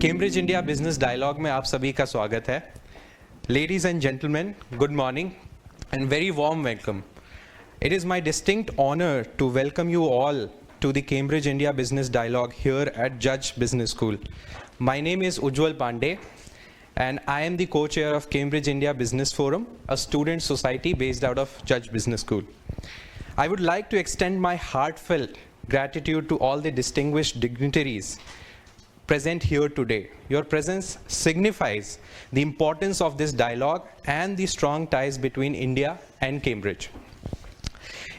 Cambridge India business dialogue में आप सभी का स्वागत है. Ladies and gentlemen, good morning and very warm welcome. It is my distinct honor to welcome you all to the Cambridge India Business Dialogue here at Judge Business School. My name is Ujjwal Pandey and I am the co-chair of Cambridge India Business Forum, a student society based out of Judge Business School. I would like to extend my heartfelt gratitude to all the distinguished dignitaries present here today. Your presence signifies the importance of this dialogue and the strong ties between India and Cambridge.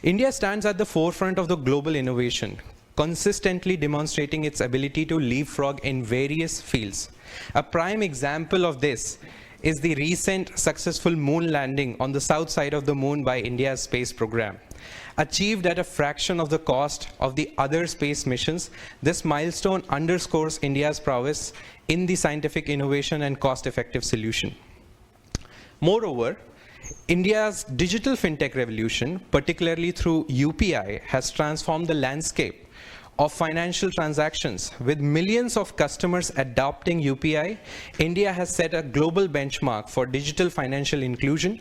India stands at the forefront of the global innovation, consistently demonstrating its ability to leapfrog in various fields. A prime example of this is the recent successful moon landing on the south side of the moon by India's space program. Achieved at a fraction of the cost of the other space missions, this milestone underscores India's prowess in the scientific innovation and cost-effective solution. Moreover, India's digital fintech revolution, particularly through UPI, has transformed the landscape of financial transactions. With millions of customers adopting UPI, India has set a global benchmark for digital financial inclusion,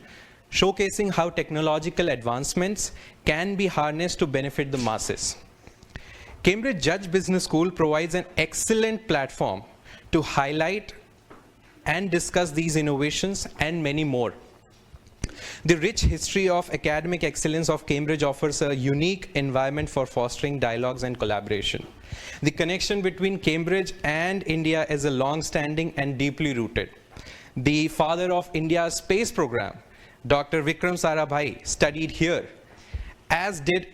showcasing how technological advancements can be harnessed to benefit the masses. Cambridge Judge Business School provides an excellent platform to highlight and discuss these innovations and many more. The rich history of academic excellence of Cambridge offers a unique environment for fostering dialogues and collaboration. The connection between Cambridge and India is a long-standing and deeply rooted. The father of India's space program, Dr. Vikram Sarabhai, studied here, as did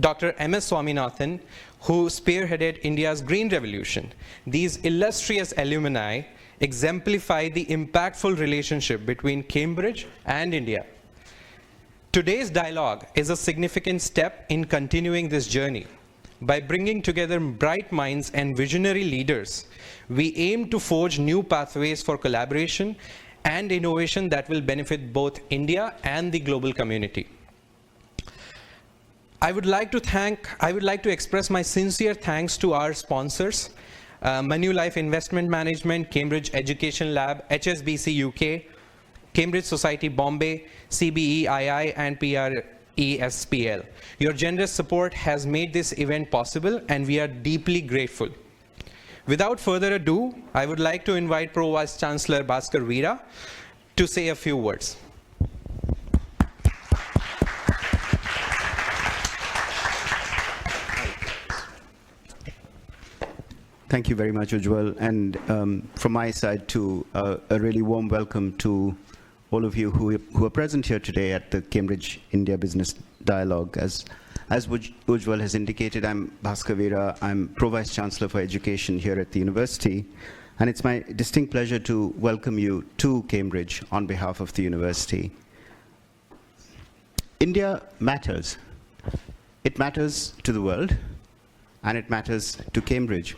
Dr. M.S. Swaminathan, who spearheaded India's Green Revolution. These illustrious alumni exemplify the impactful relationship between Cambridge and India. Today's dialogue is a significant step in continuing this journey. By bringing together bright minds and visionary leaders, we aim to forge new pathways for collaboration and innovation that will benefit both India and the global community. I would like to express my sincere thanks to our sponsors, Manulife Investment Management, Cambridge Education Lab, HSBC UK, Cambridge Society Bombay, CBEII, and PRESPL. Your generous support has made this event possible, and we are deeply grateful. Without further ado, I would like to invite Pro-Vice-Chancellor Bhaskar Vira to say a few words. Thank you very much, Ujjwal, and from my side too, a really warm welcome to all of you who are present here today at the Cambridge India Business Dialogue. As Ujjwal has indicated, I'm Bhaskar Vira. I'm Pro-Vice-Chancellor for Education here at the university, and it's my distinct pleasure to welcome you to Cambridge on behalf of the university. India matters. It matters to the world, and it matters to Cambridge.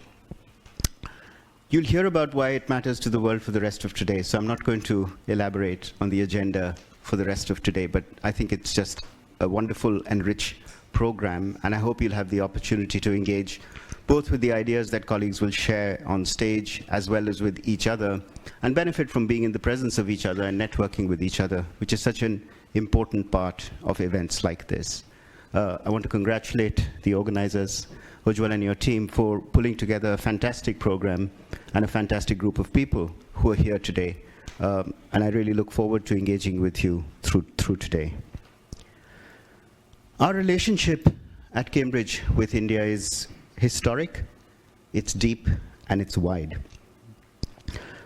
You'll hear about why it matters to the world for the rest of today, so I'm not going to elaborate on the agenda for the rest of today, but I think it's just a wonderful and rich program, and I hope you'll have the opportunity to engage both with the ideas that colleagues will share on stage as well as with each other, and benefit from being in the presence of each other and networking with each other, which is such an important part of events like this. I want to congratulate the organizers, Ujjwal and your team, for pulling together a fantastic program and a fantastic group of people who are here today. And I really look forward to engaging with you through today. Our relationship at Cambridge with India is historic, it's deep, and it's wide.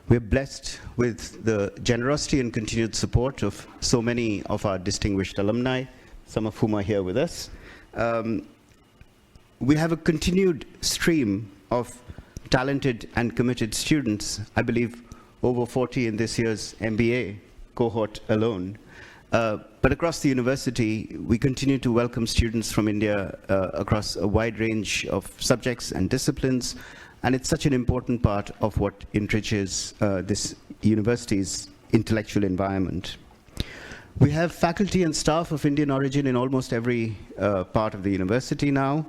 We're blessed with the generosity and continued support of so many of our distinguished alumni, some of whom are here with us. We have a continued stream of talented and committed students, I believe over 40 in this year's MBA cohort alone. But across the university, we continue to welcome students from India across a wide range of subjects and disciplines, and it's such an important part of what enriches this university's intellectual environment. We have faculty and staff of Indian origin in almost every part of the university now,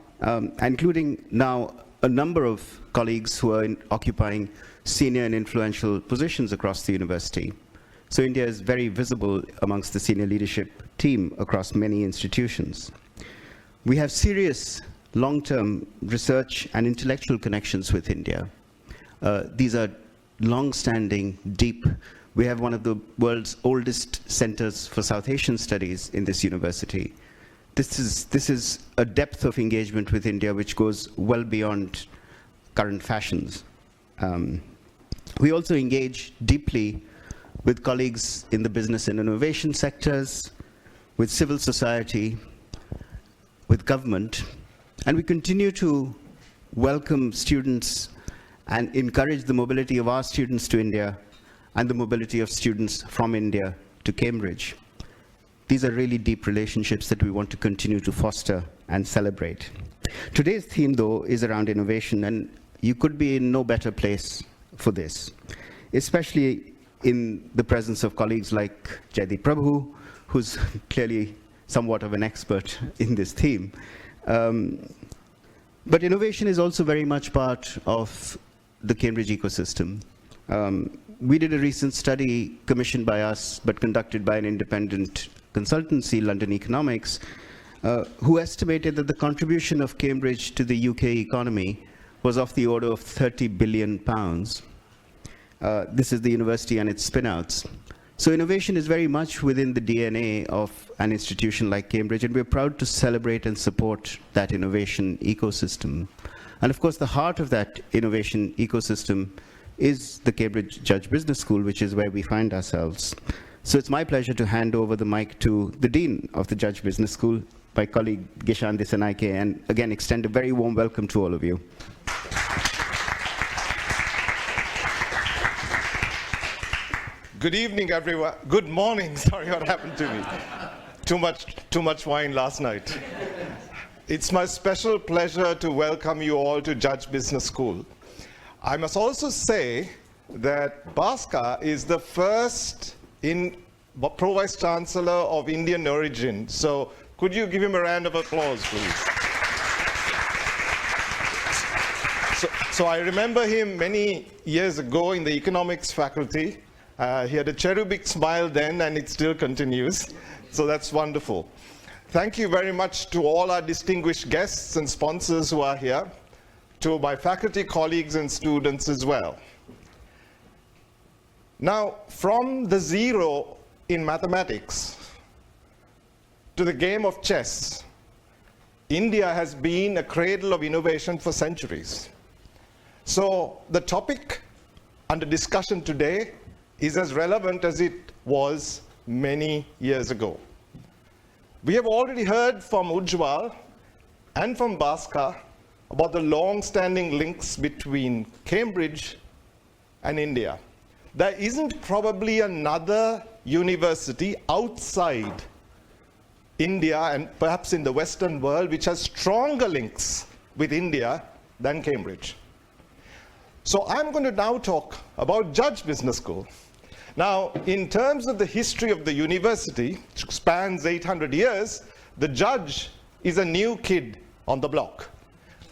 including now a number of colleagues who are occupying senior and influential positions across the university. So India is very visible amongst the senior leadership team across many institutions. We have serious long-term research and intellectual connections with India. These are long-standing, deep. We have one of the world's oldest centers for South Asian studies in this university. This is a depth of engagement with India which goes well beyond current fashions. We also engage deeply with colleagues in the business and innovation sectors, with civil society, with government, and we continue to welcome students and encourage the mobility of our students to India and the mobility of students from India to Cambridge. These are really deep relationships that we want to continue to foster and celebrate. Today's theme, though, is around innovation, and you could be in no better place for this, especially in the presence of colleagues like Jaideep Prabhu, who's clearly somewhat of an expert in this theme. But innovation is also very much part of the Cambridge ecosystem. We did a recent study commissioned by us, but conducted by an independent consultancy, London Economics, who estimated that the contribution of Cambridge to the UK economy was of the order of £30 billion. This is the university and its spin-outs. So innovation is very much within the DNA of an institution like Cambridge, and we're proud to celebrate and support that innovation ecosystem. And of course, the heart of that innovation ecosystem is the Cambridge Judge Business School, which is where we find ourselves. So it's my pleasure to hand over the mic to the Dean of the Judge Business School, my colleague Gishan Dissanaike, and again extend a very warm welcome to all of you. Good evening, everyone. Good morning. Sorry, what happened to me? Too much wine last night. It's my special pleasure to welcome you all to Judge Business School. I must also say that Bhaskar is the first Pro-Vice-Chancellor of Indian origin. So could you give him a round of applause, please? So I remember him many years ago in the economics faculty. He had a cherubic smile then, and it still continues. So that's wonderful. Thank you very much to all our distinguished guests and sponsors who are here, to my faculty colleagues and students as well. Now, from the zero in mathematics to the game of chess, India has been a cradle of innovation for centuries. So the topic under discussion today is as relevant as it was many years ago. We have already heard from Ujjwal and from Bhaskar about the long-standing links between Cambridge and India. There isn't probably another university outside India and perhaps in the Western world which has stronger links with India than Cambridge. So I'm going to now talk about Judge Business School. Now, in terms of the history of the university, which spans 800 years, the Judge is a new kid on the block.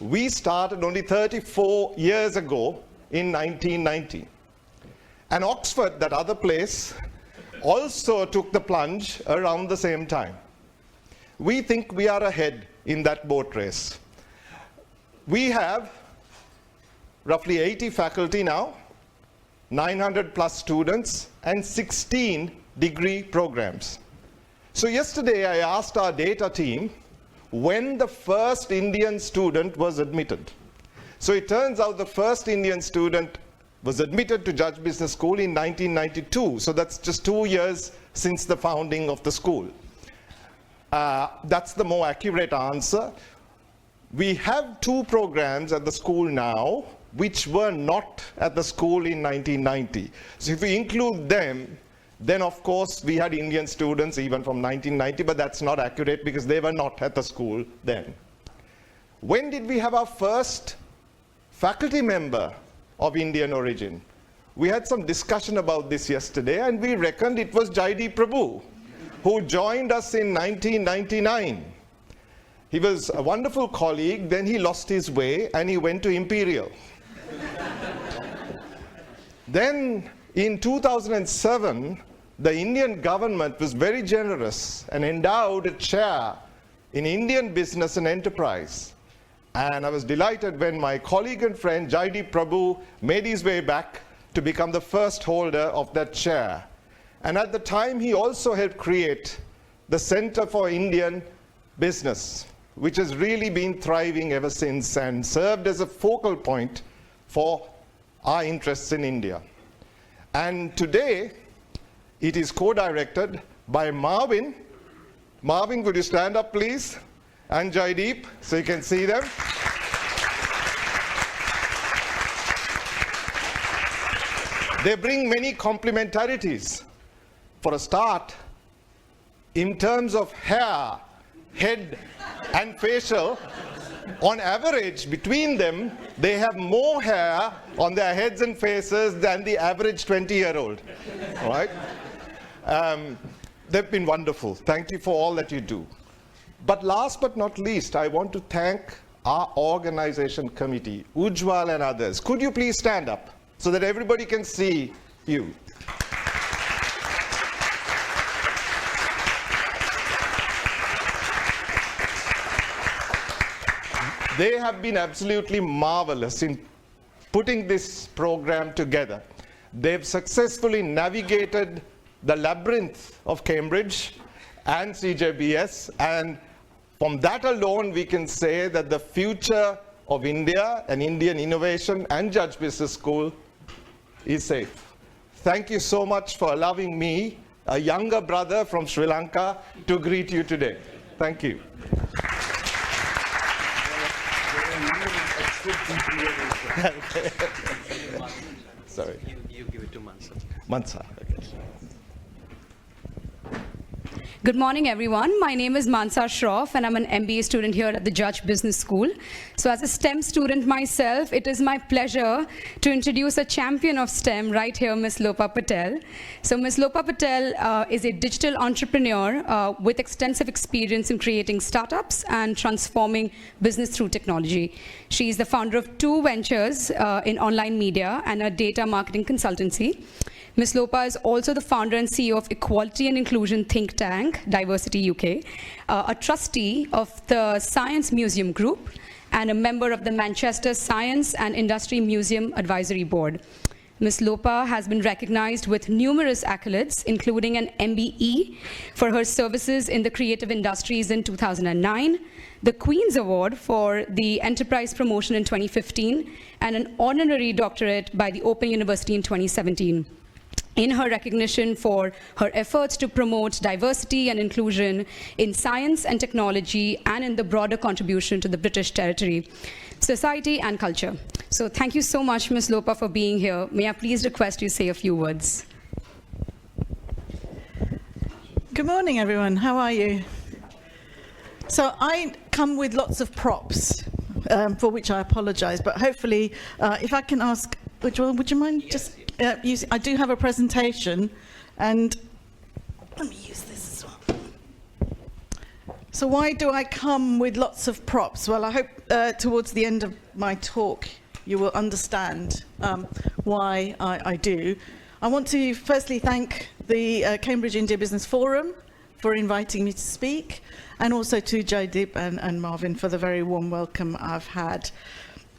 We started only 34 years ago in 1990. And Oxford, that other place, also took the plunge around the same time. We think we are ahead in that boat race. We have roughly 80 faculty now, 900 plus students, and 16 degree programs. So yesterday I asked our data team when the first Indian student was admitted. So it turns out the first Indian student was admitted to Judge Business School in 1992. So that's just 2 years since the founding of the school. That's the more accurate answer. We have 2 programs at the school now which were not at the school in 1990. So if we include them, then of course we had Indian students even from 1990, but that's not accurate because they were not at the school then. When did we have our first faculty member of Indian origin? We had some discussion about this yesterday, and we reckoned it was Jaideep Prabhu, who joined us in 1999. He was a wonderful colleague, then he lost his way and he went to Imperial. Then in 2007, the Indian government was very generous and endowed a chair in Indian business and enterprise. And I was delighted when my colleague and friend Jaideep Prabhu made his way back to become the first holder of that chair. And at the time, he also helped create the Center for Indian Business, which has really been thriving ever since and served as a focal point for our interests in India. And today, it is co-directed by Marvin. Marvin, would you stand up, please? And Jaideep, so you can see them. They bring many complementarities. For a start, in terms of hair, head, and facial, on average, between them, they have more hair on their heads and faces than the average 20-year-old. All right? They've been wonderful. Thank you for all that you do. But last but not least, I want to thank our organization committee, Ujjwal and others. Could you please stand up so that everybody can see you? They have been absolutely marvelous in putting this program together. They've successfully navigated the labyrinth of Cambridge and CJBS, and from that alone we can say that the future of India and Indian innovation and Judge Business School is safe. Thank you so much for allowing me, a younger brother from Sri Lanka, to greet you today. Thank you. Sorry. You give it to Mansa. Mansa. Okay. Good morning, everyone. My name is Mansa Shroff, and I'm an MBA student here at the Judge Business School. So as a STEM student myself, it is my pleasure to introduce a champion of STEM right here, Ms. Lopa Patel. So Ms. Lopa Patel is a digital entrepreneur with extensive experience in creating startups and transforming business through technology. She is the founder of 2 ventures in online media and a data marketing consultancy. Ms. Lopa is also the founder and CEO of equality and inclusion think tank, Diversity UK, a trustee of the Science Museum Group, and a member of the Manchester Science and Industry Museum Advisory Board. Ms. Lopa has been recognized with numerous accolades, including an MBE for her services in the creative industries in 2009, the Queen's Award for the Enterprise Promotion in 2015, and an honorary doctorate by the Open University in 2017. In her recognition for her efforts to promote diversity and inclusion in science and technology and in the broader contribution to the British territory, society and culture. So thank you so much, Ms. Lopa, for being here. May I please request you say a few words? Good morning, everyone. How are you? So I come with lots of props, for which I apologize, but hopefully, if I can ask, Ujjwal, would you mind just... I do have a presentation, and let me use this as well. So why do I come with lots of props? Well, I hope towards the end of my talk you will understand why I do. I want to firstly thank the Cambridge India Business Forum for inviting me to speak, and also to Jaideep and Marvin for the very warm welcome I've had.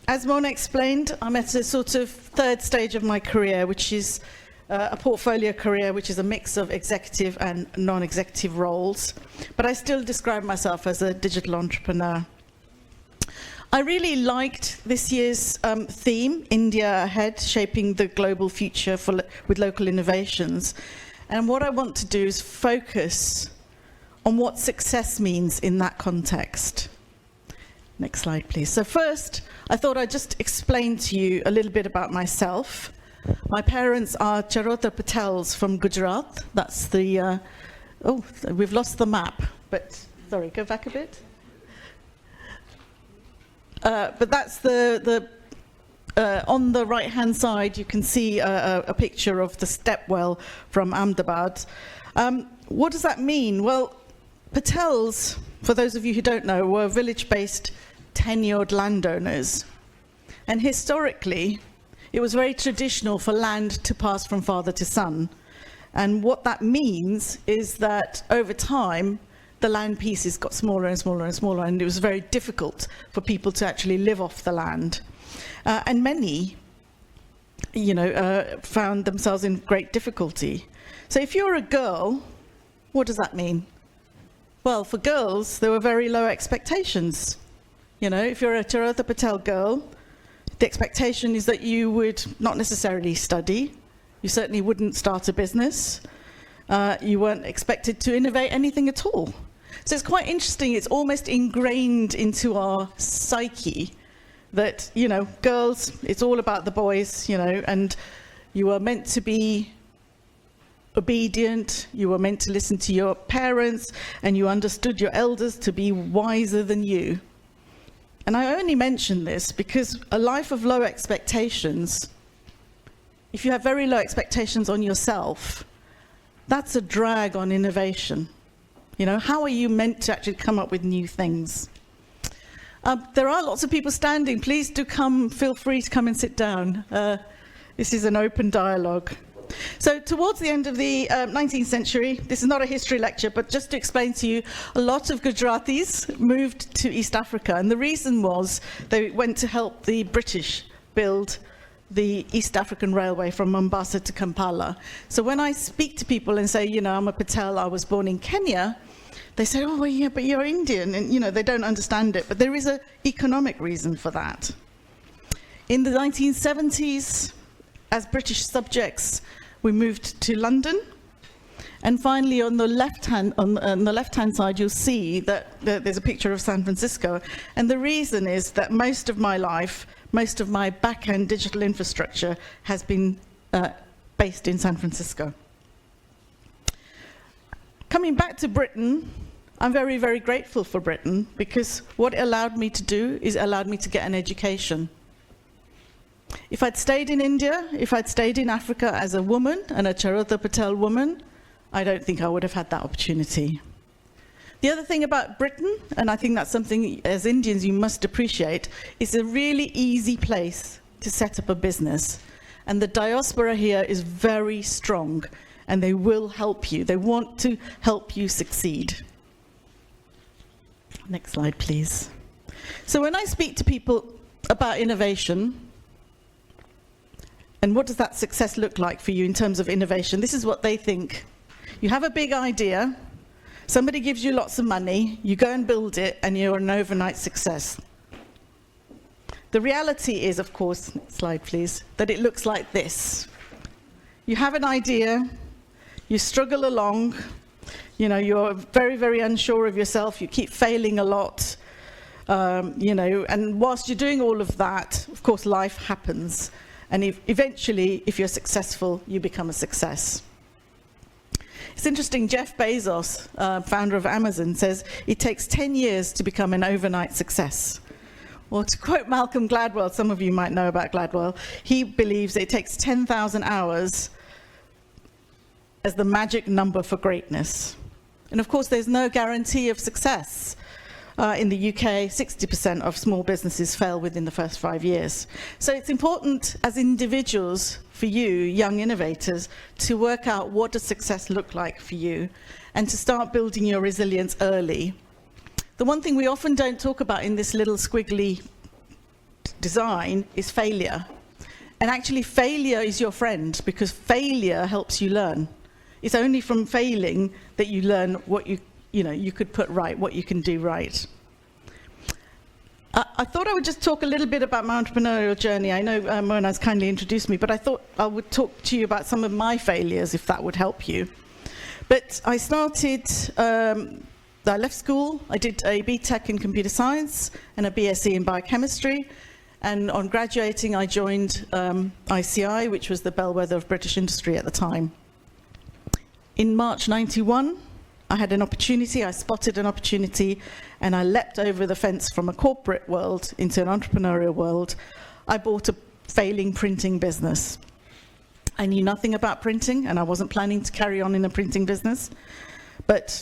As Mona explained, I'm at a sort of third stage of my career, which is a portfolio career, which is a mix of executive and non-executive roles. But I still describe myself as a digital entrepreneur. I really liked this year's theme, India Ahead, Shaping the Global Future with Local Innovations. And what I want to do is focus on what success means in that context. Next slide, please. So first, I thought I'd just explain to you a little bit about myself. My parents are Lopa Patels from Gujarat. That's the, oh, we've lost the map, but sorry, go back a bit. But that's on the right-hand side, you can see a picture of the stepwell from Ahmedabad. What does that mean? Well, Patels for those of you who don't know, were village-based tenured landowners. And historically, it was very traditional for land to pass from father to son. And what that means is that over time, the land pieces got smaller and smaller and smaller, and it was very difficult for people to actually live off the land. And many, found themselves in great difficulty. So if you're a girl, what does that mean? Well, for girls, there were very low expectations. If you're a Lopa Patel girl, the expectation is that you would not necessarily study. You certainly wouldn't start a business. You weren't expected to innovate anything at all. So it's quite interesting. It's almost ingrained into our psyche that, girls, it's all about the boys, and you are meant to be obedient, you were meant to listen to your parents, and you understood your elders to be wiser than you. And I only mention this because a life of low expectations, if you have very low expectations on yourself, that's a drag on innovation. How are you meant to actually come up with new things? There are lots of people standing. Please do come, feel free to come and sit down. This is an open dialogue. So towards the end of the 19th century, this is not a history lecture, but just to explain to you, a lot of Gujaratis moved to East Africa. And the reason was they went to help the British build the East African Railway from Mombasa to Kampala. So when I speak to people and say, I'm a Patel, I was born in Kenya, they say, oh, well, yeah, but you're Indian. And, they don't understand it. But there is an economic reason for that. In the 1970s, as British subjects, we moved to London. And finally, on the left-hand side, you'll see that there's a picture of San Francisco. And the reason is that most of my life, most of my back-end digital infrastructure has been based in San Francisco. Coming back to Britain, I'm very, very grateful for Britain, because what it allowed me to do is it allowed me to get an education. If I'd stayed in India, if I'd stayed in Africa as a woman, and a Lopa Patel woman, I don't think I would have had that opportunity. The other thing about Britain, and I think that's something as Indians you must appreciate, it's a really easy place to set up a business. And the diaspora here is very strong, and they will help you. They want to help you succeed. Next slide, please. So when I speak to people about innovation, and what does that success look like for you in terms of innovation, this is what they think. You have a big idea, somebody gives you lots of money, you go and build it, and you're an overnight success. The reality is, of course, next slide please, that it looks like this. You have an idea, you struggle along, you're very, very unsure of yourself, you keep failing a lot, and whilst you're doing all of that, of course, life happens. And eventually, if you're successful, you become a success. It's interesting, Jeff Bezos, founder of Amazon, says it takes 10 years to become an overnight success. Well, to quote Malcolm Gladwell, some of you might know about Gladwell, he believes it takes 10,000 hours as the magic number for greatness. And of course, there's no guarantee of success. In the UK, 60% of small businesses fail within the first 5 years. So it's important as individuals for you, young innovators, to work out what does success look like for you and to start building your resilience early. The one thing we often don't talk about in this little squiggly design is failure. And actually, failure is your friend, because failure helps you learn. It's only from failing that you learn what you could put right, what you can do right. I thought I would just talk a little bit about my entrepreneurial journey. I know Mona's kindly introduced me, but I thought I would talk to you about some of my failures, if that would help you. But I started, I left school, I did a BTech in computer science and a BSc in biochemistry. And on graduating, I joined ICI, which was the bellwether of British industry at the time. In March '91, I had an opportunity, I spotted an opportunity, and I leapt over the fence from a corporate world into an entrepreneurial world. I bought a failing printing business. I knew nothing about printing, and I wasn't planning to carry on in a printing business. But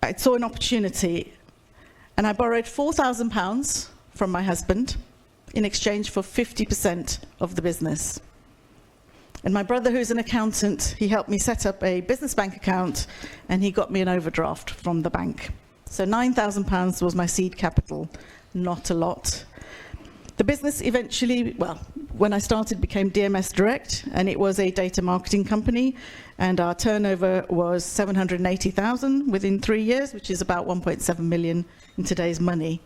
I saw an opportunity, and I borrowed £4,000 from my husband in exchange for 50% of the business. And my brother, who's an accountant, he helped me set up a business bank account, and he got me an overdraft from the bank. So £9,000 was my seed capital, not a lot. The business eventually, well, when I started, became DMS Direct, and it was a data marketing company, and our turnover was 780,000 within 3 years, which is about 1.7 million in today's money.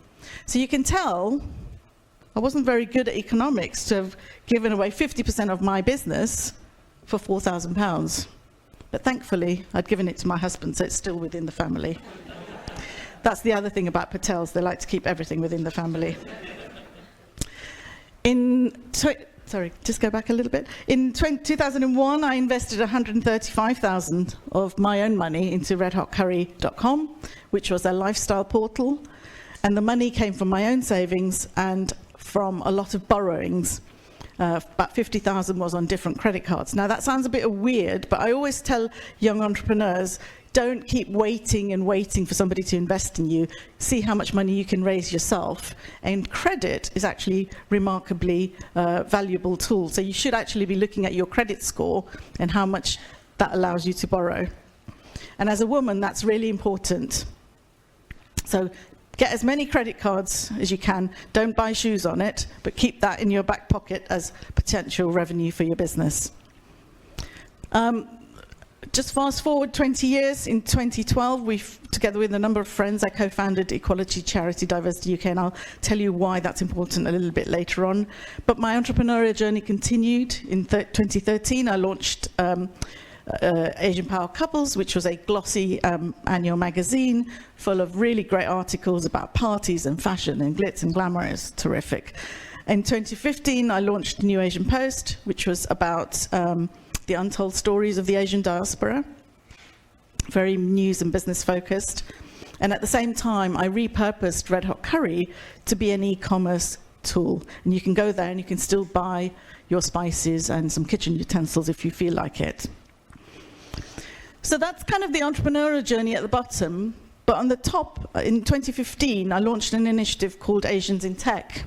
So you can tell I wasn't very good at economics to have given away 50% of my business for £4,000. But thankfully, I'd given it to my husband, so it's still within the family. That's the other thing about Patels, they like to keep everything within the family. Sorry, just go back a little bit. In 2001, I invested 135,000 of my own money into redhotcurry.com, which was a lifestyle portal. And the money came from my own savings and from a lot of borrowings. About 50,000 was on different credit cards. Now, that sounds a bit weird, but I always tell young entrepreneurs, don't keep waiting and waiting for somebody to invest in you. See how much money you can raise yourself. And credit is actually remarkably valuable tool. So you should actually be looking at your credit score and how much that allows you to borrow. And as a woman, that's really important. So get as many credit cards as you can. Don't buy shoes on it, but keep that in your back pocket as potential revenue for your business. Just fast forward 20 years, in 2012, together with a number of friends, I co-founded Equality Charity Diversity UK, and I'll tell you why that's important a little bit later on. But my entrepreneurial journey continued. In 2013, I launched Asian Power Couples, which was a glossy annual magazine full of really great articles about parties and fashion and glitz and glamour. It's terrific. In 2015, I launched New Asian Post, which was about the untold stories of the Asian diaspora, very news and business focused. And at the same time, I repurposed Red Hot Curry to be an e-commerce tool. And you can go there and you can still buy your spices and some kitchen utensils if you feel like it. So that's kind of the entrepreneurial journey at the bottom. But on the top, in 2015, I launched an initiative called Asians in Tech.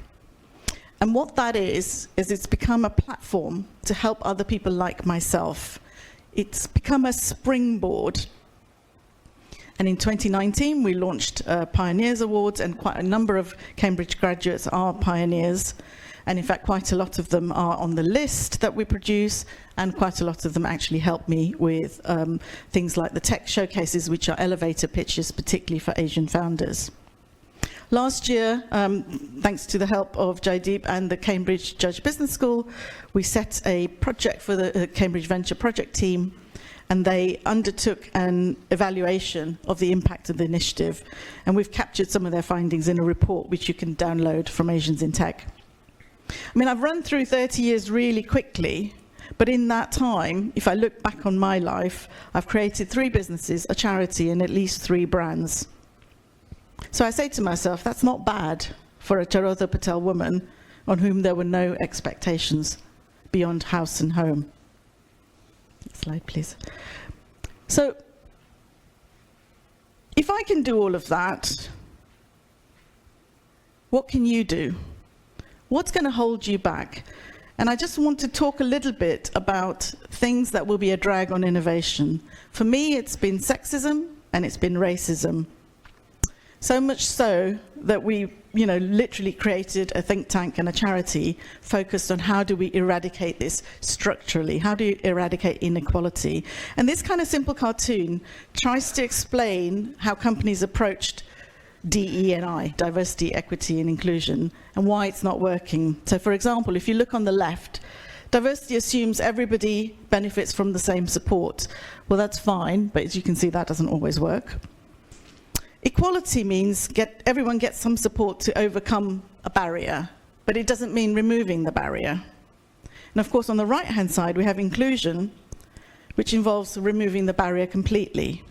And what that is it's become a platform to help other people like myself. It's become a springboard. And in 2019, we launched Pioneers Awards, and quite a number of Cambridge graduates are pioneers. And in fact, quite a lot of them are on the list that we produce, and quite a lot of them actually help me with things like the tech showcases, which are elevator pitches, particularly for Asian founders. Last year, thanks to the help of Jaideep and the Cambridge Judge Business School, we set a project for the Cambridge Venture Project team, and they undertook an evaluation of the impact of the initiative. And we've captured some of their findings in a report which you can download from Asians in Tech. I mean, I've run through 30 years really quickly, but in that time, if I look back on my life, I've created 3 businesses, a charity, and at least 3 brands. So I say to myself, that's not bad for a Charodha Patel woman on whom there were no expectations beyond house and home. Next slide, please. So if I can do all of that, what can you do? What's going to hold you back? And I just want to talk a little bit about things that will be a drag on innovation. For me, it's been sexism and it's been racism. So much so that we, literally created a think tank and a charity focused on how do we eradicate this structurally? How do you eradicate inequality? And this kind of simple cartoon tries to explain how companies approached DE&I, diversity, equity, and inclusion, and why it's not working. So, for example, if you look on the left, diversity assumes everybody benefits from the same support. Well, that's fine, but as you can see, that doesn't always work. Equality means everyone gets some support to overcome a barrier, but it doesn't mean removing the barrier. And of course, on the right-hand side, we have inclusion, which involves removing the barrier completely.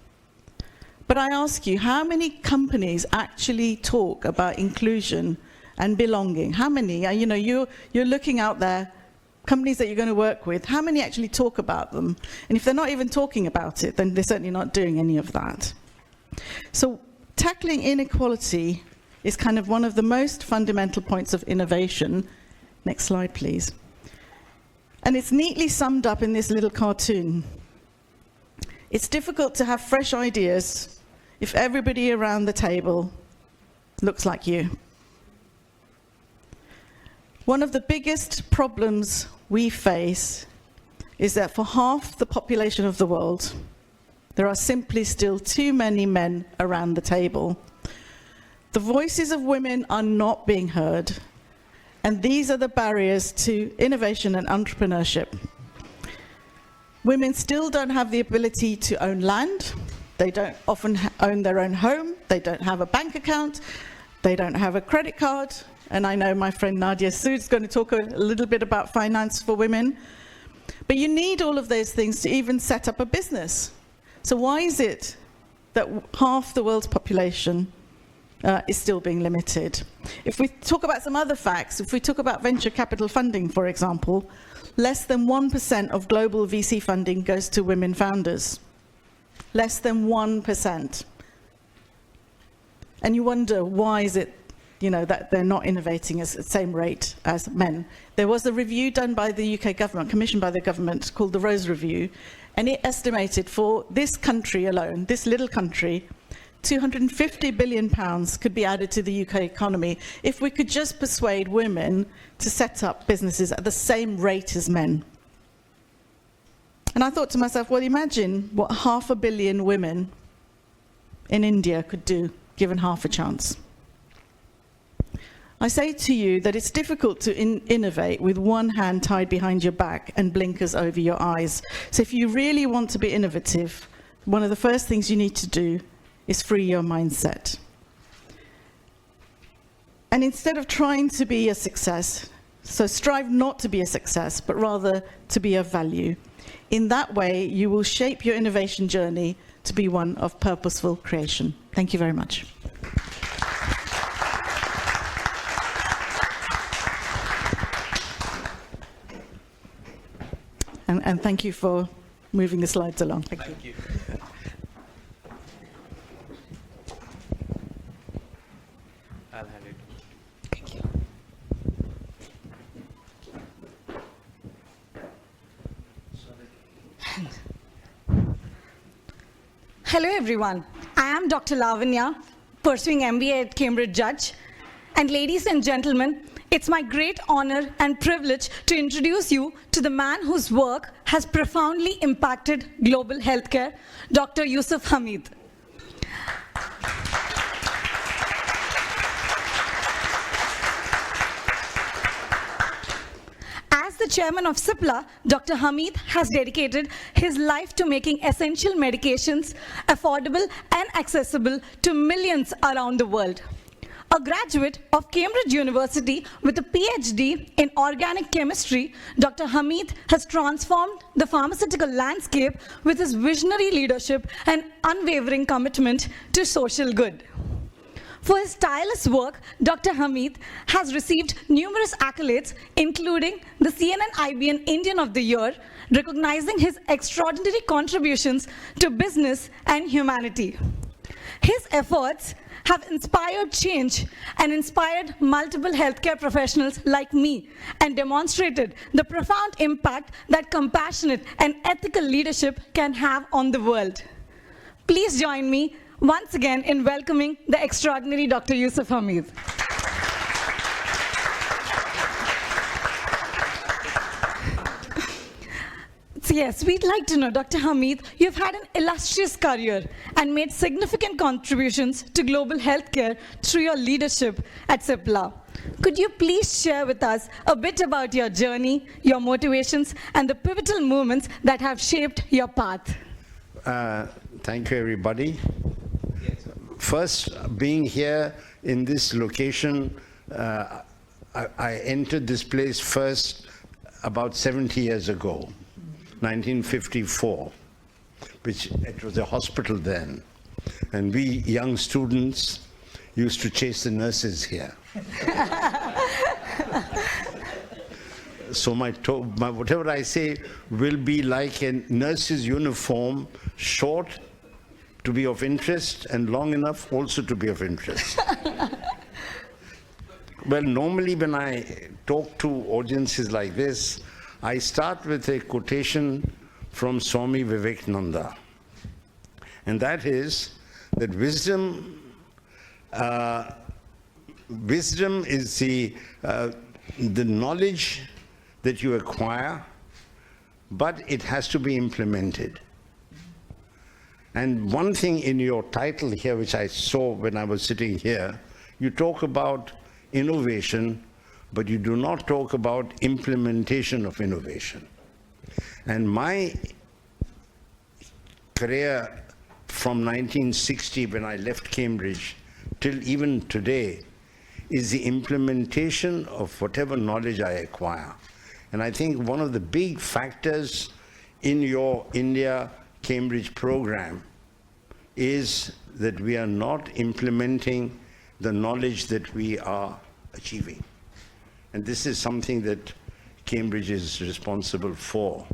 But I ask you, how many companies actually talk about inclusion and belonging? How many? You're looking out there, companies that you're going to work with, how many actually talk about them? And if they're not even talking about it, then they're certainly not doing any of that. So tackling inequality is kind of one of the most fundamental points of innovation. Next slide, please. And it's neatly summed up in this little cartoon. It's difficult to have fresh ideas if everybody around the table looks like you. One of the biggest problems we face is that for half the population of the world, there are simply still too many men around the table. The voices of women are not being heard, and these are the barriers to innovation and entrepreneurship. Women still don't have the ability to own land. They don't often own their own home. They don't have a bank account. They don't have a credit card. And I know my friend Nadia Sood's going to talk a little bit about finance for women. But you need all of those things to even set up a business. So why is it that half the world's population is still being limited? If we talk about some other facts, if we talk about venture capital funding, for example, less than 1% of global VC funding goes to women founders. Less than 1%. And you wonder, why is it, that they're not innovating at the same rate as men? There was a review done by the UK government, commissioned by the government, called the Rose Review, and it estimated for this country alone, this little country, £250 billion could be added to the UK economy if we could just persuade women to set up businesses at the same rate as men. And I thought to myself, well, imagine what 500 million women in India could do, given half a chance. I say to you that it's difficult to innovate with one hand tied behind your back and blinkers over your eyes. So if you really want to be innovative, one of the first things you need to do is free your mindset. And instead of trying to be a success, so strive not to be a success, but rather to be of value. In that way, you will shape your innovation journey to be one of purposeful creation. Thank you very much. And thank you for moving the slides along. Thank you. I'll hand it. Thank you. Hello everyone, I am Dr. Lavanya, pursuing MBA at Cambridge Judge. And ladies and gentlemen, it's my great honor and privilege to introduce you to the man whose work has profoundly impacted global healthcare, Dr. Yusuf Hamied. As the chairman of CIBD, Dr. Hamied has dedicated his life to making essential medications affordable and accessible to millions around the world. A graduate of Cambridge University with a PhD in organic chemistry, Dr. Hamied has transformed the pharmaceutical landscape with his visionary leadership and unwavering commitment to social good. For his tireless work, Dr. Hamied has received numerous accolades, including the CNN-IBN Indian of the Year, recognizing his extraordinary contributions to business and humanity. His efforts have inspired change and inspired multiple healthcare professionals like me and demonstrated the profound impact that compassionate and ethical leadership can have on the world. Please join me once again in welcoming the extraordinary Dr. Yusuf Hamied. So yes, we'd like to know, Dr. Hamied, you've had an illustrious career and made significant contributions to global healthcare through your leadership at CIBD. Could you please share with us a bit about your journey, your motivations, and the pivotal moments that have shaped your path? Thank you, everybody. First, being here in this location, I entered this place first about 70 years ago, 1954, which it was a hospital then. And we young students used to chase the nurses here. So my whatever I say will be like a nurse's uniform, short to be of interest and long enough also to be of interest. Well, normally when I talk to audiences like this, I start with a quotation from Swami Vivekananda. And that is that wisdom is the knowledge that you acquire, but it has to be implemented. And one thing in your title here, which I saw when I was sitting here, you talk about innovation, but you do not talk about implementation of innovation. And my career from 1960, when I left Cambridge, till even today, is the implementation of whatever knowledge I acquire. And I think one of the big factors in your India-Cambridge program is that we are not implementing the knowledge that we are achieving. And this is something that Cambridge is responsible for.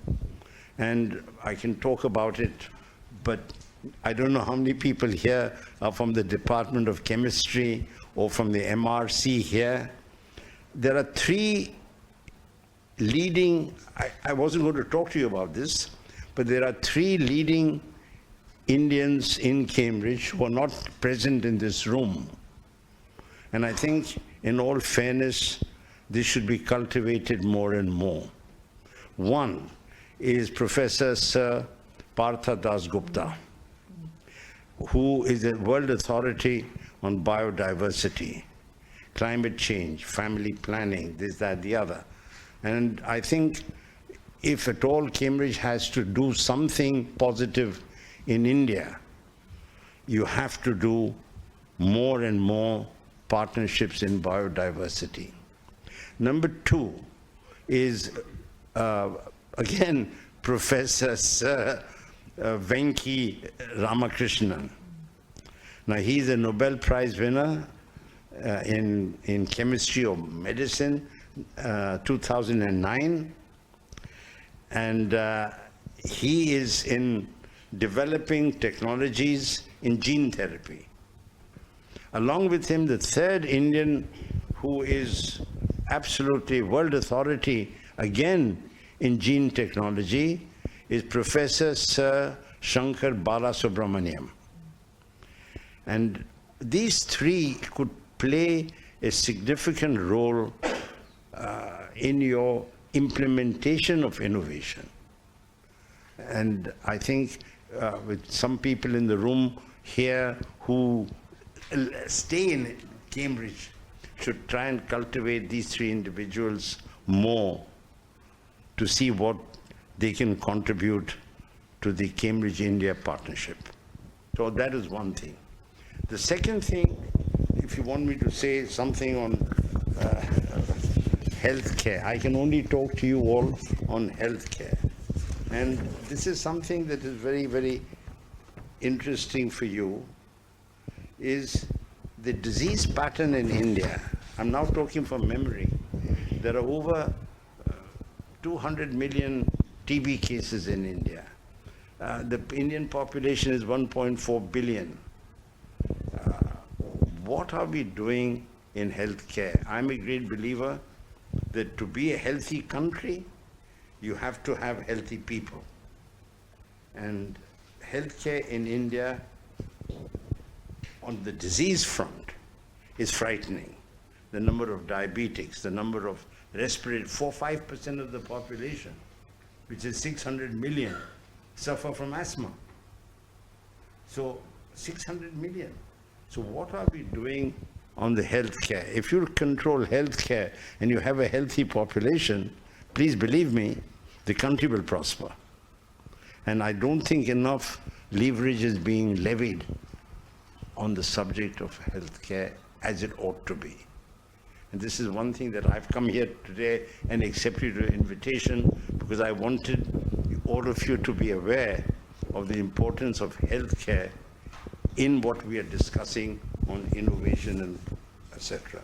And I can talk about it, but I don't know how many people here are from the Department of Chemistry or from the MRC here. There are three leading, I wasn't going to talk to you about this, but there are three leading Indians in Cambridge who are not present in this room. And I think, in all fairness, this should be cultivated more and more. One is Professor Sir Partha Dasgupta, who is a world authority on biodiversity, climate change, family planning, this, that, the other. And I think if at all Cambridge has to do something positive in India, you have to do more and more partnerships in biodiversity. Number two is, again, Professor Sir Venki Ramakrishnan. Now, he's a Nobel Prize winner in chemistry or medicine, 2009. And he is in developing technologies in gene therapy. Along with him, the third Indian who is absolutely world authority, again, in gene technology, is Professor Sir Shankar Balasubramaniam. And these three could play a significant role in your implementation of innovation. And I think with some people in the room here who stay in Cambridge should try and cultivate these three individuals more to see what they can contribute to the Cambridge-India partnership. So that is one thing. The second thing, if you want me to say something on healthcare, I can only talk to you all on healthcare. And this is something that is very, very interesting for you, is the disease pattern in India. I'm now talking from memory. There are over 200 million TB cases in India. The Indian population is 1.4 billion. What are we doing in healthcare? I'm a great believer that to be a healthy country, you have to have healthy people. And healthcare in India, on the disease front, is frightening. The number of diabetics, the number of respiratory, 4-5% of the population, which is 600 million, suffer from asthma. So 600 million. So what are we doing on the healthcare? If you control healthcare and you have a healthy population, please believe me, the country will prosper. And I don't think enough leverage is being levied on the subject of healthcare as it ought to be. And this is one thing that I've come here today and accepted your invitation because I wanted all of you to be aware of the importance of healthcare in what we are discussing on innovation and etc.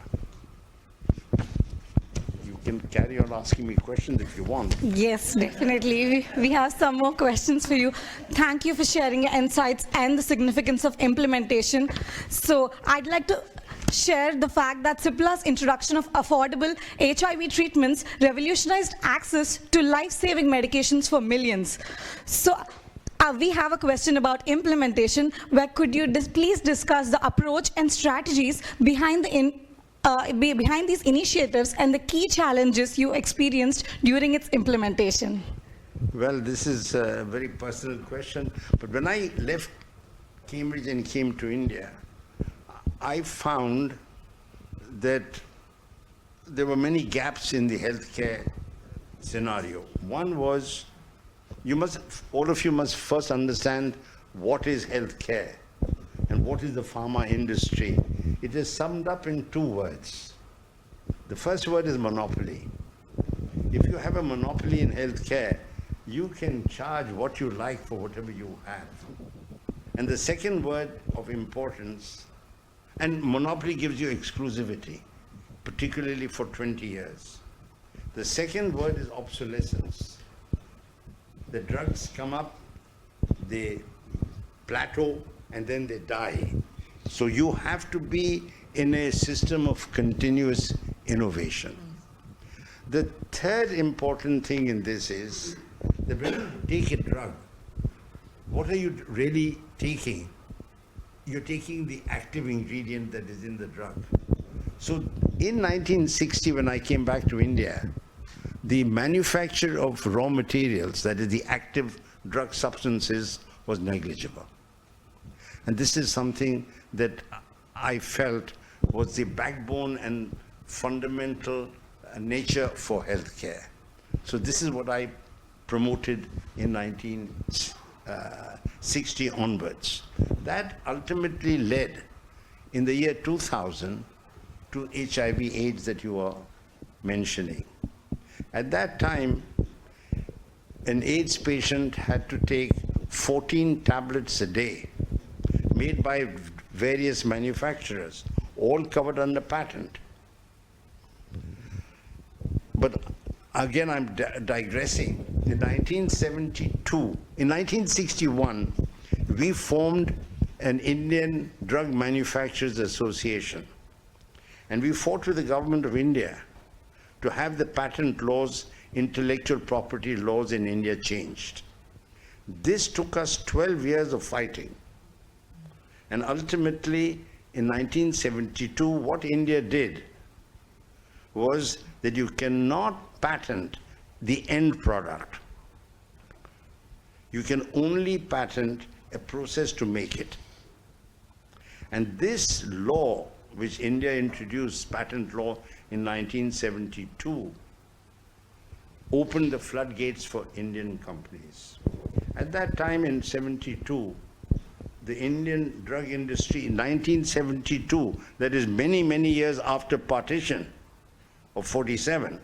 You can carry on asking me questions if you want. Yes, definitely. We have some more questions for you. Thank you for sharing your insights and the significance of implementation. So I'd like to share the fact that CIBD's introduction of affordable HIV treatments revolutionized access to life-saving medications for millions. So we have a question about implementation, where could you please discuss the approach and strategies behind behind these initiatives and the key challenges you experienced during its implementation? Well, this is a very personal question, but when I left Cambridge and came to India, I found that there were many gaps in the healthcare scenario. One was, all of you must first understand what is healthcare and what is the pharma industry. It is summed up in 2 words. The first word is monopoly. If you have a monopoly in healthcare, you can charge what you like for whatever you have. And the second word of importance, and monopoly gives you exclusivity, particularly for 20 years. The second word is obsolescence. The drugs come up, they plateau, and then they die. So you have to be in a system of continuous innovation. The third important thing in this is that when you take a drug, what are you really taking? You're taking the active ingredient that is in the drug. So in 1960, when I came back to India, the manufacture of raw materials, that is the active drug substances, was negligible. And this is something that I felt was the backbone and fundamental nature for healthcare. So this is what I promoted in 1960 onwards. That ultimately led, in the year 2000, to HIV/AIDS that you are mentioning. At that time, an AIDS patient had to take 14 tablets a day, made by various manufacturers, all covered under patent. But again, I'm digressing. In 1961, we formed an Indian Drug Manufacturers Association. And we fought with the government of India to have the patent laws, intellectual property laws in India changed. This took us 12 years of fighting. And ultimately, in 1972, what India did was that you cannot patent the end product. You can only patent a process to make it. And this law, which India introduced, patent law, in 1972, opened the floodgates for Indian companies. At that time, in 72, the Indian drug industry, in 1972, that is many, many years after partition of 47,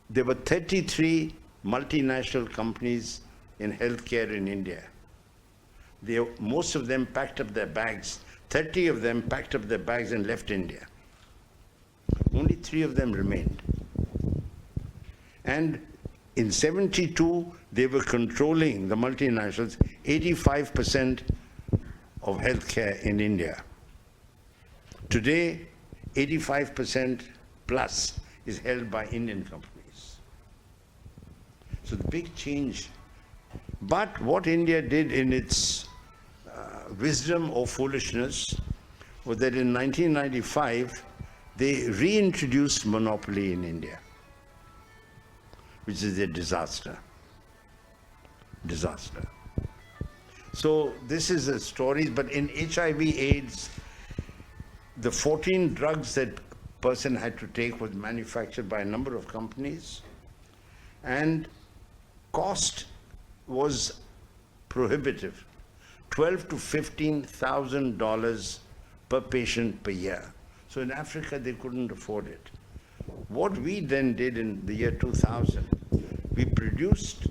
there were 33 multinational companies in healthcare in India. Most of them packed up their bags. 30 of them packed up their bags and left India. Only 3 of them remained. And in 72, they were controlling, the multinationals, 85% of healthcare in India. Today, 85% plus is held by Indian companies. So the big change. But what India did in its wisdom or foolishness was that in 1995, they reintroduced monopoly in India, which is a disaster. Disaster. So this is a story, but in HIV/AIDS, the 14 drugs that person had to take was manufactured by a number of companies, and cost was prohibitive, $12,000 to $15,000 per patient per year. So in Africa, they couldn't afford it. What we then did in the year 2000, we produced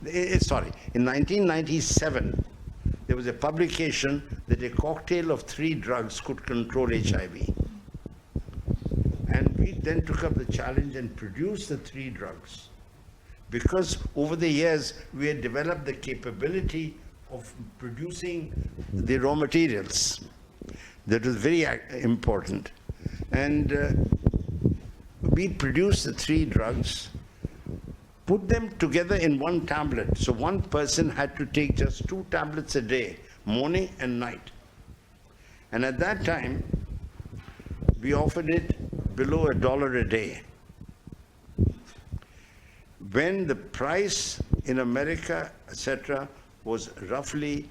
in 1997, there was a publication that a cocktail of 3 drugs could control HIV. then took up the challenge and produced the 3 drugs. Because over the years, we had developed the capability of producing the raw materials. That was very important. And we produced the 3 drugs, put them together in one tablet. So one person had to take just 2 tablets a day, morning and night. And at that time, we offered it below $1 a day. When the price in America, etc., was roughly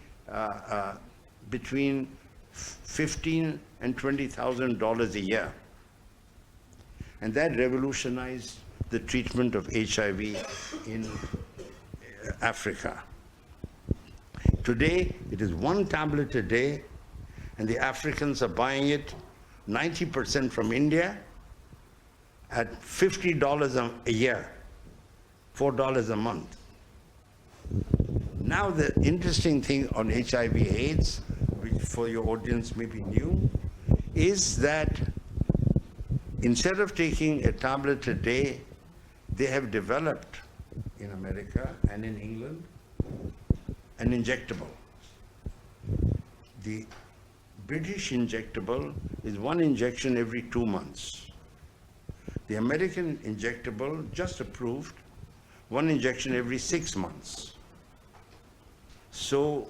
between $15,000 and $20,000 a year. And that revolutionized the treatment of HIV in Africa. Today, it is 1 tablet a day, and the Africans are buying it 90% from India at $50 a year, $4 a month. Now, the interesting thing on HIV/AIDS, which for your audience may be new, is that instead of taking a tablet a day, they have developed in America and in England an injectable. The British injectable is 1 injection every 2 months. The American injectable, just approved, 1 injection every 6 months. So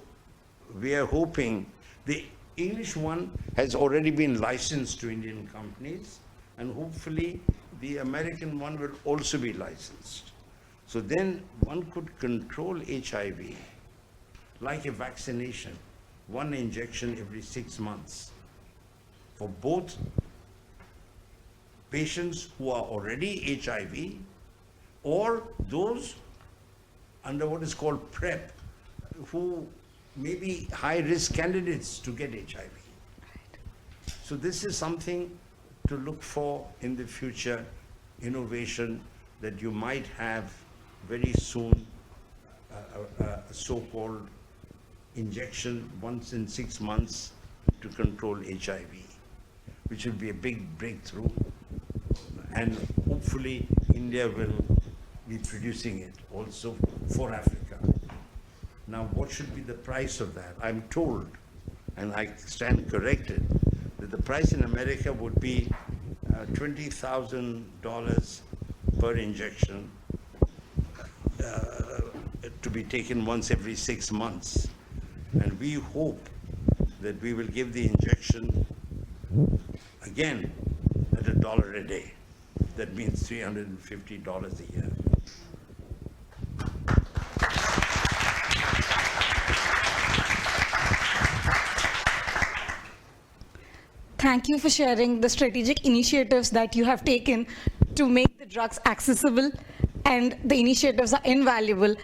we are hoping, the English one has already been licensed to Indian companies, and hopefully the American one will also be licensed. So then one could control HIV like a vaccination, 1 injection every 6 months for both patients who are already HIV or those under what is called PrEP, who may be high-risk candidates to get HIV. So this is something to look for in the future, innovation that you might have very soon, a so-called injection once in 6 months to control HIV, which will be a big breakthrough. And hopefully India will be producing it also for Africa. Now, what should be the price of that? I'm told, and I stand corrected, that the price in America would be $20,000 per injection to be taken once every 6 months. And we hope that we will give the injection again at $1 a day. That means $350 a year. Thank you for sharing the strategic initiatives that you have taken to make the drugs accessible, and the initiatives are invaluable.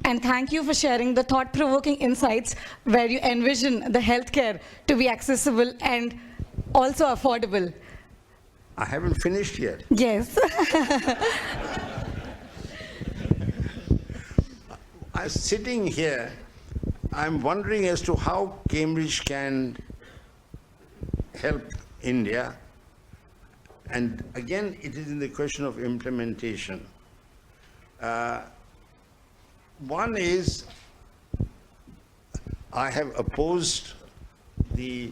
And thank you for sharing the thought-provoking insights where you envision the healthcare to be accessible and also affordable. I haven't finished yet. Yes. I'm sitting here, I'm wondering as to how Cambridge can help India. And again, it is in the question of implementation. One is, I have opposed the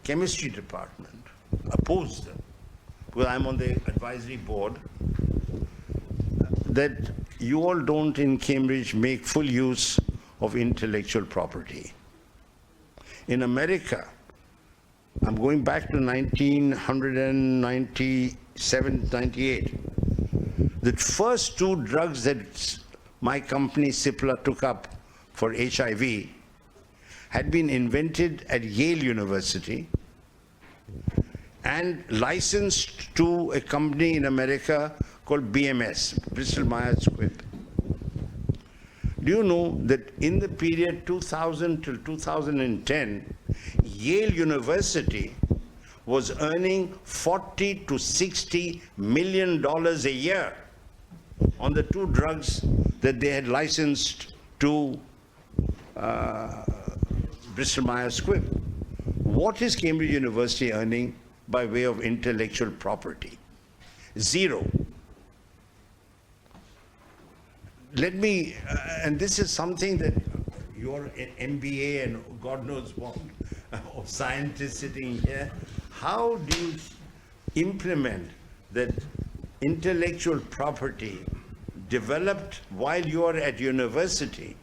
chemistry department, opposed them, because I'm on the advisory board, that you all don't in Cambridge make full use of intellectual property. In America, I'm going back to 1997, 98. The first 2 drugs that my company Cipla took up for HIV had been invented at Yale University and licensed to a company in America called BMS, Bristol Myers Squibb. Do you know that in the period 2000 till 2010, Yale University was earning $40 to $60 million a year on the 2 drugs that they had licensed to Bristol Myers Squibb. What is Cambridge University earning by way of intellectual property? Zero. Let me, and this is something that your MBA and God knows what, of scientists sitting here, how do you implement that intellectual property developed while you are at university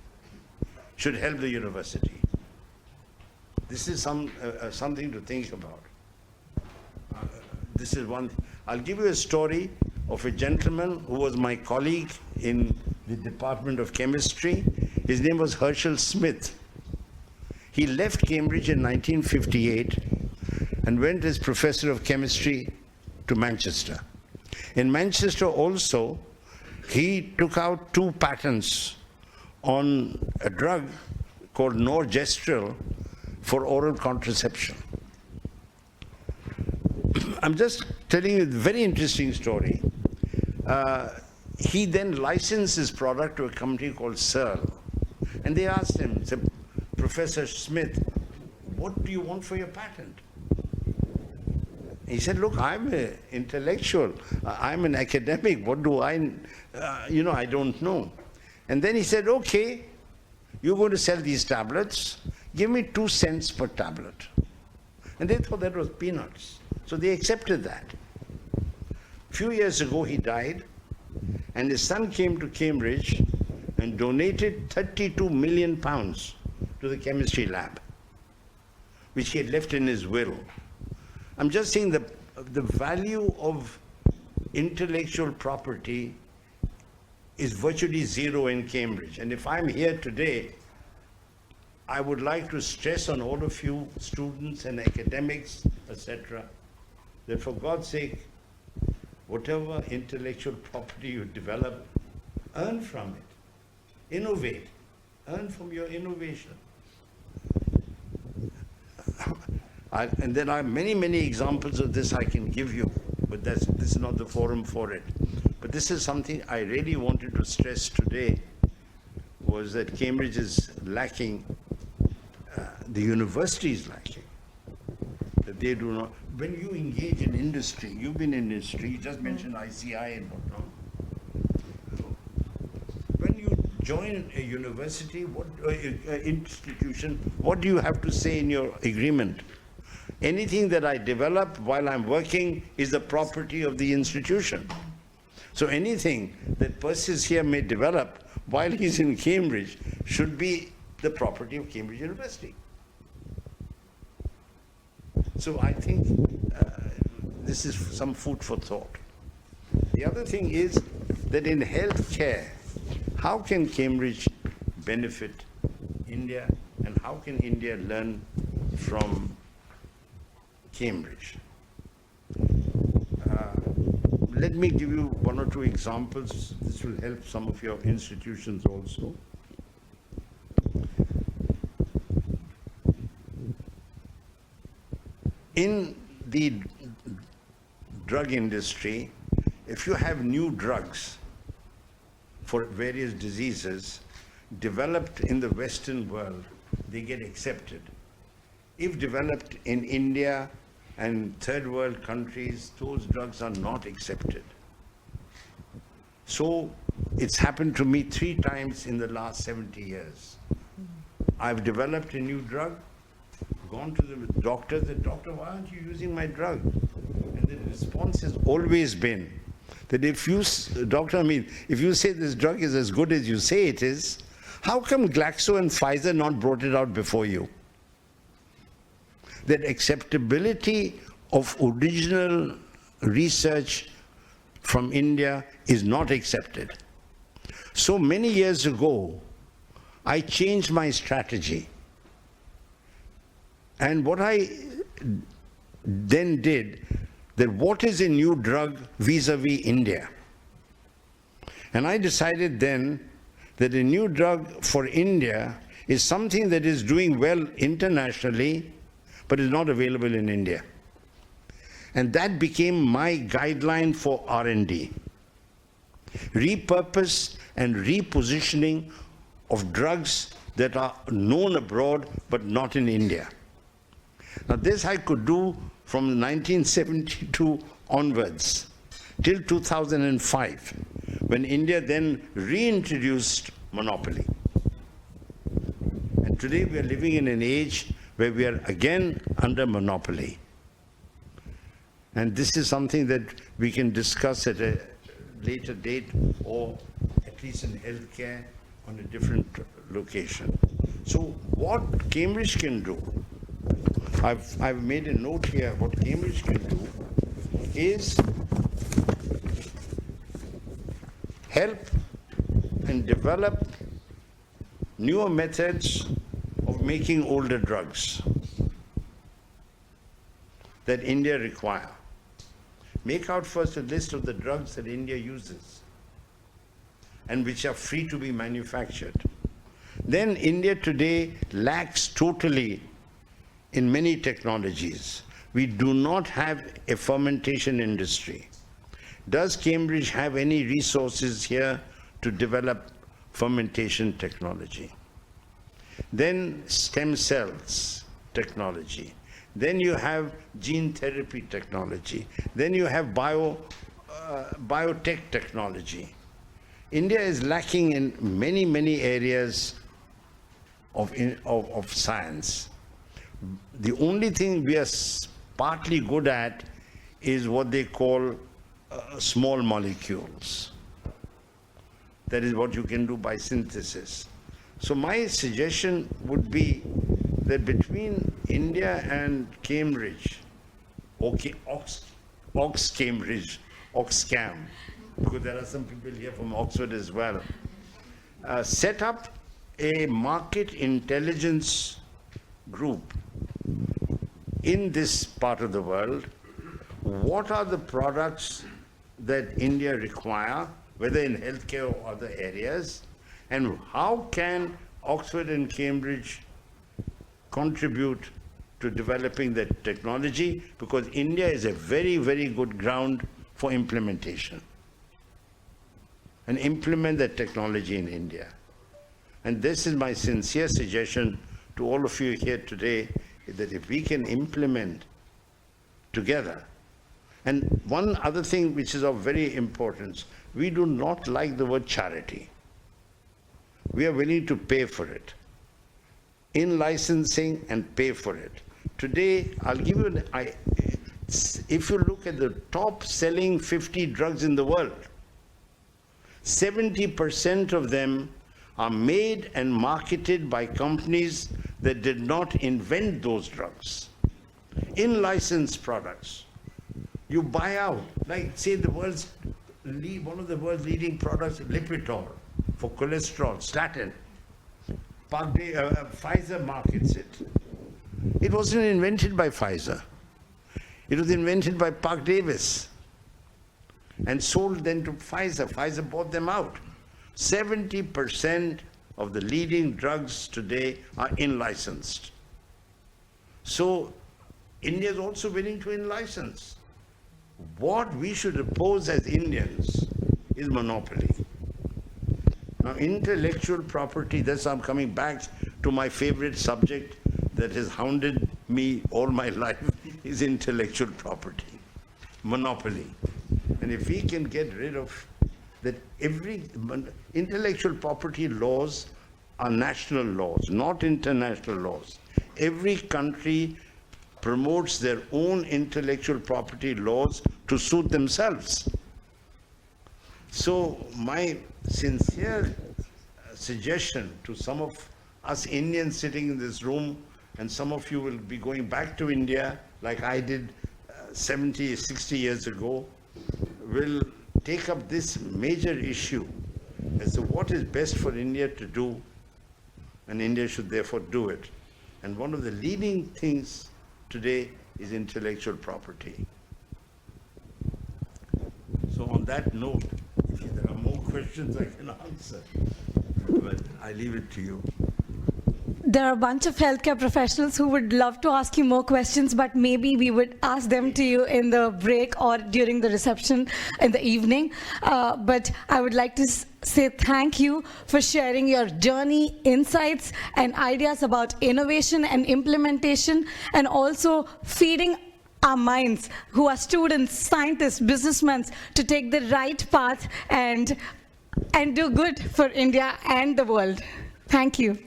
should help the university? This is something to think about. This is one. I'll give you a story of a gentleman who was my colleague in the Department of Chemistry. His name was Herschel Smith. He left Cambridge in 1958 and went as professor of chemistry to Manchester. In Manchester also, he took out 2 patents on a drug called norgestrel for oral contraception. I'm just telling you a very interesting story. He then licensed his product to a company called Searle. And they asked him, said, Professor Smith, what do you want for your patent? He said, look, I'm an intellectual. I'm an academic. What do I don't know. And then he said, okay, you're going to sell these tablets. Give me 2 cents per tablet. And they thought that was peanuts. So they accepted that. A few years ago, he died, and his son came to Cambridge and donated 32 million pounds to the chemistry lab, which he had left in his will. I'm just saying the value of intellectual property is virtually zero in Cambridge. And if I'm here today, I would like to stress on all of you, students and academics, etc., that for God's sake, whatever intellectual property you develop, earn from it, innovate, earn from your innovation. And there are many, many examples of this I can give you, but this is not the forum for it. But this is something I really wanted to stress today, was that Cambridge is lacking, the university is lacking, that they do not. When you engage in industry, you've been in industry, you just mentioned ICI and whatnot. When you join a university, institution, what do you have to say in your agreement? Anything that I develop while I'm working is the property of the institution. So anything that Persis here may develop while he's in Cambridge should be the property of Cambridge University. So I think this is some food for thought. The other thing is that in healthcare, how can Cambridge benefit India, and how can India learn from Cambridge? Let me give you 1 or 2 examples. This will help some of your institutions also. In the drug industry, if you have new drugs for various diseases developed in the Western world, they get accepted. If developed in India and third world countries, those drugs are not accepted. So it's happened to me 3 times in the last 70 years. I've developed a new drug, gone to the doctor, said, doctor, why aren't you using my drug? And the response has always been that if you, Dr. Hamied, if you say this drug is as good as you say it is, how come Glaxo and Pfizer not brought it out before you? That acceptability of original research from India is not accepted. So many years ago, I changed my strategy. And what I then did, that what is a new drug vis-a-vis India? And I decided then that a new drug for India is something that is doing well internationally, but is not available in India. And that became my guideline for R&D. Repurpose and repositioning of drugs that are known abroad, but not in India. Now this I could do from 1972 onwards. till 2005, when India then reintroduced monopoly. And today we are living in an age where we are again under monopoly. And this is something that we can discuss at a later date, or at least in healthcare on a different location. So what Cambridge can do, I've made a note here, what Cambridge can do is help and develop newer methods of making older drugs that India require. Make out first a list of the drugs that India uses and which are free to be manufactured. Then India today lacks totally in many technologies. We do not have a fermentation industry. Does Cambridge have any resources here to develop fermentation technology? Then stem cells technology. Then you have gene therapy technology. Then you have biotech technology. India is lacking in many, many areas of science. The only thing we are partly good at is what they call small molecules. That is what you can do by synthesis. So my suggestion would be that between India and Cambridge, okay, Cambridge, Oxcam, because there are some people here from Oxford as well, set up a market intelligence group in this part of the world. What are the products that India require, whether in healthcare or other areas, and how can Oxford and Cambridge contribute to developing that technology, because India is a very, very good ground for implementation. And implement that technology in India. And this is my sincere suggestion to all of you here today, that if we can implement together. And one other thing which is of very importance, we do not like the word charity. We are willing to pay for it, in licensing and pay for it. Today, I'll give you if you look at the top selling 50 drugs in the world, 70% of them are made and marketed by companies that did not invent those drugs. In licensed products, you buy out, like say one of the world's leading products, Lipitor, for cholesterol, statin. Pfizer markets it. It wasn't invented by Pfizer. It was invented by Park Davis and sold then to Pfizer. Pfizer bought them out. 70% of the leading drugs today are in-licensed. So India is also willing to in-license. What we should oppose as Indians is monopoly. Now, intellectual property, that's I'm coming back to my favorite subject that has hounded me all my life, is intellectual property, monopoly. And if we can get rid of that, intellectual property laws are national laws, not international laws. Every country promotes their own intellectual property laws to suit themselves. So my sincere suggestion to some of us Indians sitting in this room, and some of you will be going back to India like I did 70, 60 years ago, will take up this major issue as to what is best for India to do, and India should therefore do it. And one of the leading things today is intellectual property. So on that note, if there are more questions I can answer, but I leave it to you. There are a bunch of healthcare professionals who would love to ask you more questions, but maybe we would ask them to you in the break or during the reception in the evening. But I would like to say thank you for sharing your journey, insights, and ideas about innovation and implementation, and also feeding our minds, who are students, scientists, businessmen, to take the right path and do good for India and the world. Thank you.